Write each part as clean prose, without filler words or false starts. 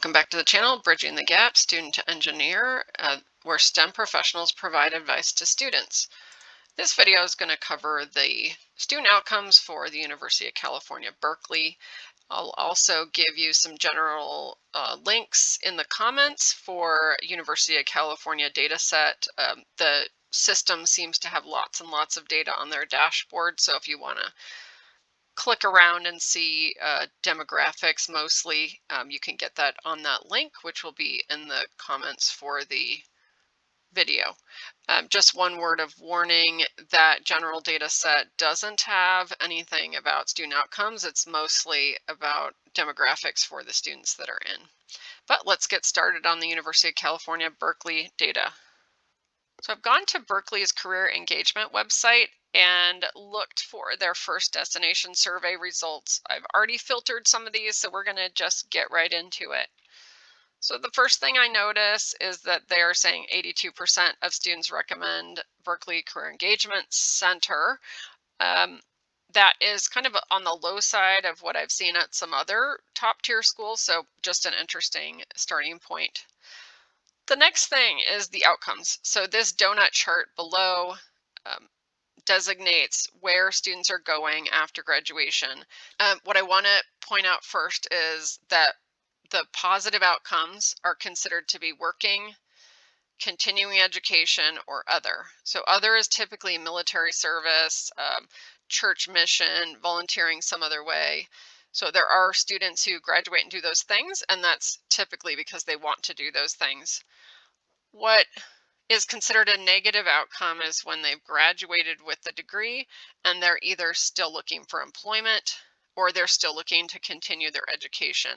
Welcome back to the channel, Bridging the Gap, Student to Engineer, where STEM professionals provide advice to students. This video is going to cover the student outcomes for the University of California, Berkeley. I'll also give you some general links in the comments for University of California data set. The system seems to have lots and lots of data on their dashboard, so if you want to click around and see demographics mostly, you can get that on that link, which will be in the comments for the video. Just one word of warning, that general data set doesn't have anything about student outcomes. It's mostly about demographics for the students that are in. But let's get started on the University of California, Berkeley data. So I've gone to Berkeley's career engagement website and looked for their first destination survey results. I've already filtered some of these, so we're going to just get right into it. So the first thing I notice is that they are saying 82% of students recommend Berkeley Career Engagement Center. That is kind of on the low side of what I've seen at some other top tier schools, so just an interesting starting point. The next thing is the outcomes. So this donut chart below designates where students are going after graduation. What I want to point out first is that the positive outcomes are considered to be working, continuing education, or other. So other is typically military service, church mission, volunteering some other way. So there are students who graduate and do those things, and that's typically because they want to do those things. What is considered a negative outcome is when they've graduated with the degree and they're either still looking for employment or they're still looking to continue their education.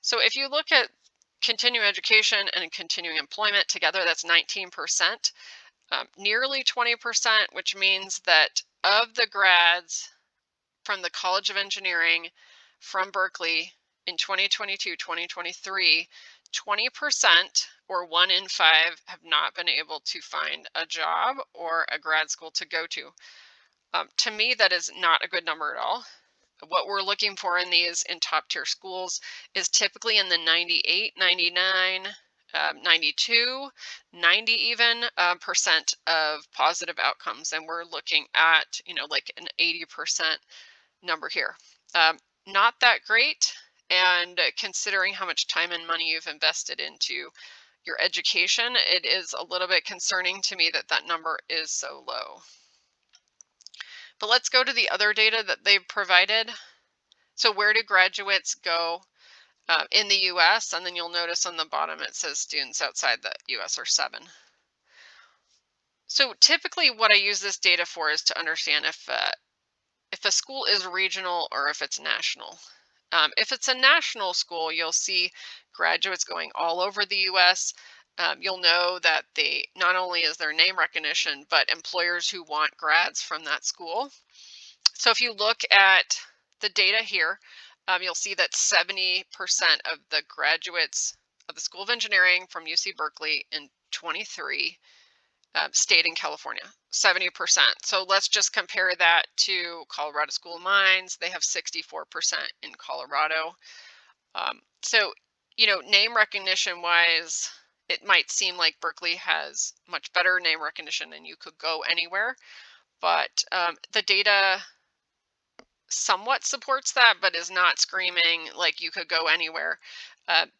So if you look at continuing education and continuing employment together, that's 19%, nearly 20%, which means that of the grads from the College of Engineering from Berkeley in 2022-2023, 20% or 1 in 5 have not been able to find a job or a grad school to go to. To me, that is not a good number at all. What we're looking for in these in top tier schools is typically in the 98, 99, 92, 90 even percent of positive outcomes. And we're looking at, like an 80% number here. Not that great. And considering how much time and money you've invested into your education, it is a little bit concerning to me that that number is so low. But let's go to the other data that they've provided. So where do graduates go in the US? And then you'll notice on the bottom it says students outside the US are 7. So typically what I use this data for is to understand if a school is regional or if it's national. If it's a national school, you'll see graduates going all over the US. You'll know that they not only is there name recognition, but employers who want grads from that school. So if you look at the data here, you'll see that 70% of the graduates of the School of Engineering from UC Berkeley in 23 stayed in California, 70%. So let's just compare that to Colorado School of Mines. They have 64% in Colorado. So, name recognition wise, it might seem like Berkeley has much better name recognition and you could go anywhere, but the data somewhat supports that, but is not screaming like you could go anywhere.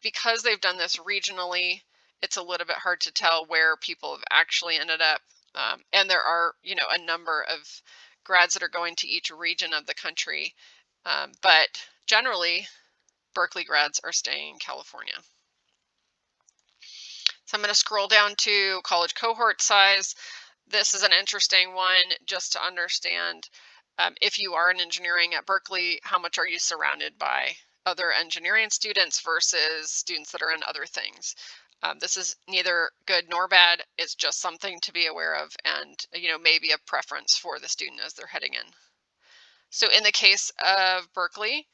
Because they've done this regionally, it's a little bit hard to tell where people have actually ended up. And there are, a number of grads that are going to each region of the country. But generally, Berkeley grads are staying in California. So I'm going to scroll down to college cohort size. This is an interesting one just to understand. If you are in engineering at Berkeley, how much are you surrounded by other engineering students versus students that are in other things? This is neither good nor bad. It's just something to be aware of and, maybe a preference for the student as they're heading in. So in the case of Berkeley,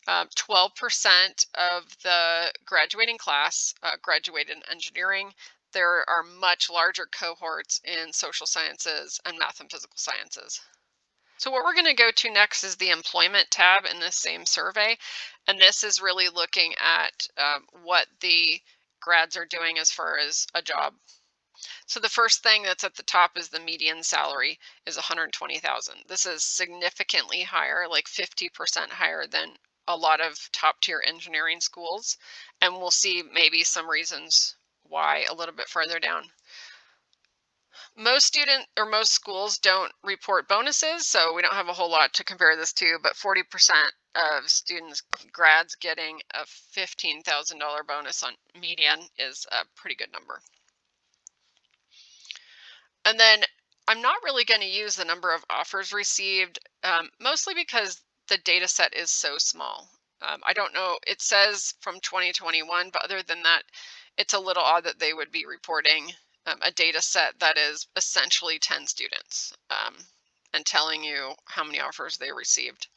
12% of the graduating class graduated in engineering. There are much larger cohorts in social sciences and math and physical sciences. So what we're going to go to next is the employment tab in this same survey. And this is really looking at what the grads are doing as far as a job. So the first thing that's at the top is the median salary is 120,000. This is significantly higher, like 50% higher than a lot of top tier engineering schools. And we'll see maybe some reasons why a little bit further down. Most schools don't report bonuses, so we don't have a whole lot to compare this to, but 40% of students, grads getting a $15,000 bonus on median is a pretty good number. And then I'm not really going to use the number of offers received, mostly because the data set is so small. I don't know, it says from 2021, but other than that, it's a little odd that they would be reporting a data set that is essentially 10 students and telling you how many offers they received.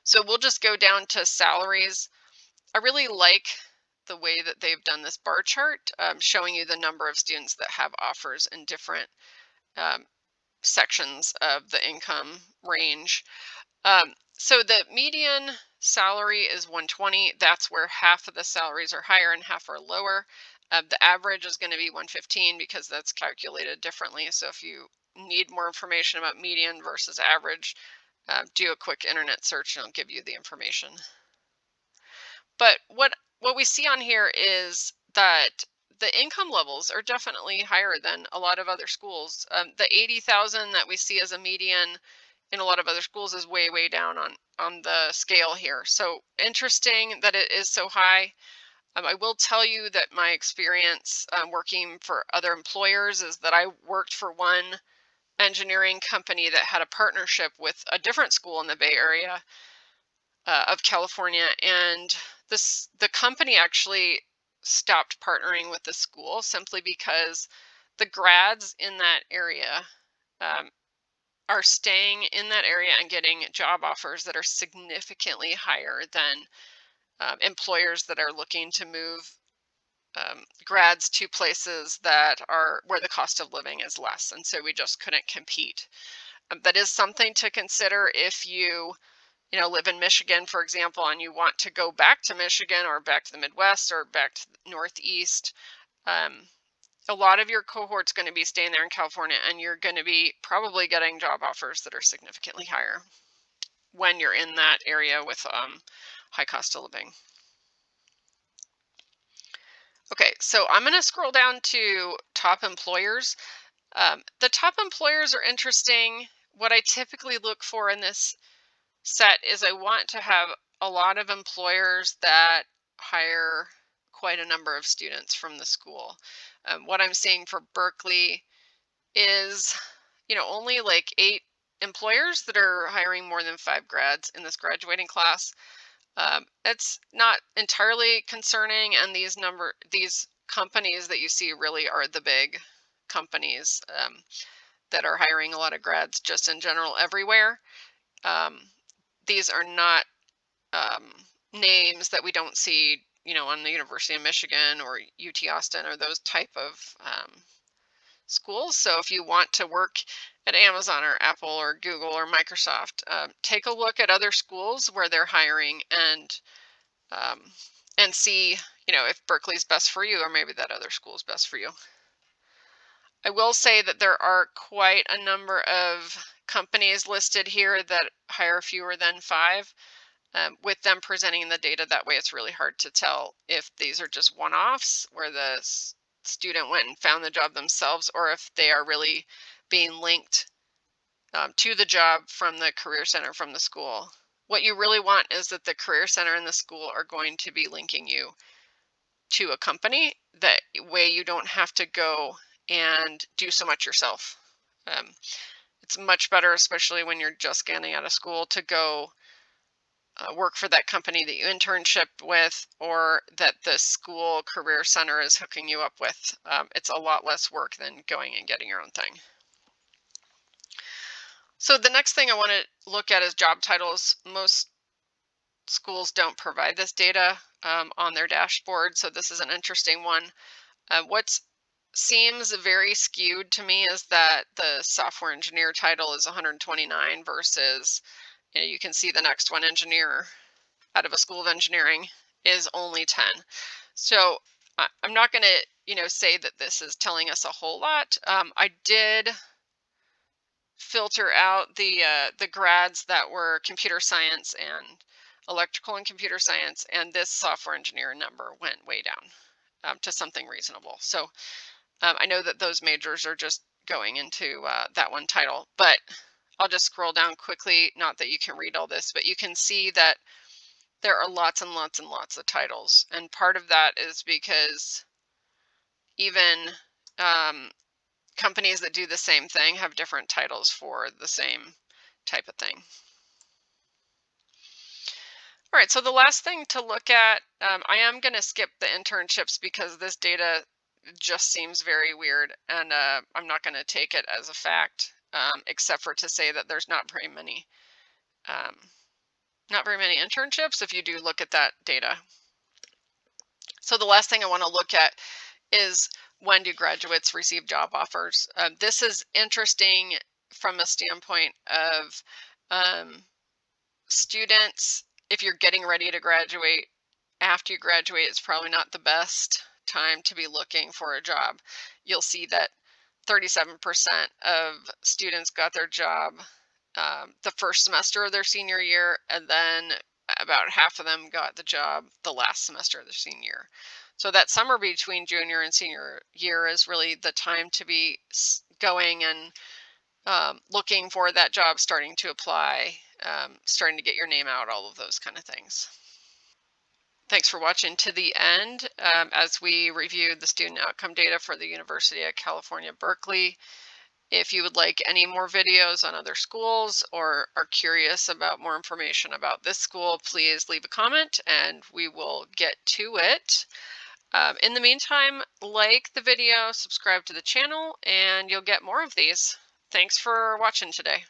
So we'll just go down to salaries. I really like the way that they've done this bar chart, showing you the number of students that have offers in different um, sections of the income range. So the median salary is 120. That's where half of the salaries are higher and half are lower. The average is going to be 115 because that's calculated differently. So if you need more information about median versus average, do a quick internet search and it'll give you the information. But what we see on here is that the income levels are definitely higher than a lot of other schools. The 80,000 that we see as a median in a lot of other schools is way down on the scale here. So interesting that it is so high. I will tell you that my experience working for other employers is that I worked for one engineering company that had a partnership with a different school in the Bay Area of California, and the company actually stopped partnering with the school simply because the grads in that area um, are staying in that area and getting job offers that are significantly higher than employers that are looking to move grads to places that are where the cost of living is less, and so we just couldn't compete. That is something to consider if you live in Michigan, for example, and you want to go back to Michigan or back to the Midwest or back to the Northeast. Um, a lot of your cohort's going to be staying there in California, and you're going to be probably getting job offers that are significantly higher when you're in that area with high cost of living. Okay, so I'm going to scroll down to top employers. The top employers are interesting. What I typically look for in this set is I want to have a lot of employers that hire quite a number of students from the school. What I'm seeing for Berkeley is, only like 8 employers that are hiring more than 5 grads in this graduating class. It's not entirely concerning, and these companies that you see really are the big companies that are hiring a lot of grads just in general everywhere. Um, these are not names that we don't see, on the University of Michigan or UT Austin or those type of schools. So if you want to work at Amazon or Apple or Google or Microsoft, take a look at other schools where they're hiring um, and see, if Berkeley's best for you or maybe that other school is best for you. I will say that there are quite a number of companies listed here that hire fewer than 5. With them presenting the data that way, it's really hard to tell if these are just one-offs where the student went and found the job themselves, or if they are really being linked to the job from the Career Center from the school. What you really want is that the Career Center and the school are going to be linking you to a company. That way you don't have to go and do so much yourself. It's much better, especially when you're just getting out of school, to go work for that company that you internship with or that the school career center is hooking you up with. It's a lot less work than going and getting your own thing. So the next thing I want to look at is job titles. Most schools don't provide this data on their dashboard, so this is an interesting one. What's seems very skewed to me is that the software engineer title is 129 versus, you can see the next one, engineer out of a school of engineering, is only 10. So I'm not going to, say that this is telling us a whole lot. I did filter out the grads that were computer science and electrical and computer science, and this software engineer number went way down to something reasonable. So I know that those majors are just going into that one title, but I'll just scroll down quickly. Not that you can read all this, but you can see that there are lots and lots and lots of titles. And part of that is because even companies that do the same thing have different titles for the same type of thing. All right, so the last thing to look at, I am going to skip the internships because this data just seems very weird, and I'm not going to take it as a fact, except for to say that there's um, not very many internships if you do look at that data. So the last thing I want to look at is, when do graduates receive job offers? This is interesting from a standpoint of students. If you're getting ready to graduate, after you graduate, it's probably not the best time to be looking for a job. You'll see that 37% of students got their job the first semester of their senior year, and then about half of them got the job the last semester of their senior year. So that summer between junior and senior year is really the time to be going and looking for that job, starting to apply, starting to get your name out, all of those kind of things. Thanks for watching to the end as we reviewed the student outcome data for the University of California, Berkeley. If you would like any more videos on other schools or are curious about more information about this school, please leave a comment and we will get to it. In the meantime, like the video, subscribe to the channel, and you'll get more of these. Thanks for watching today.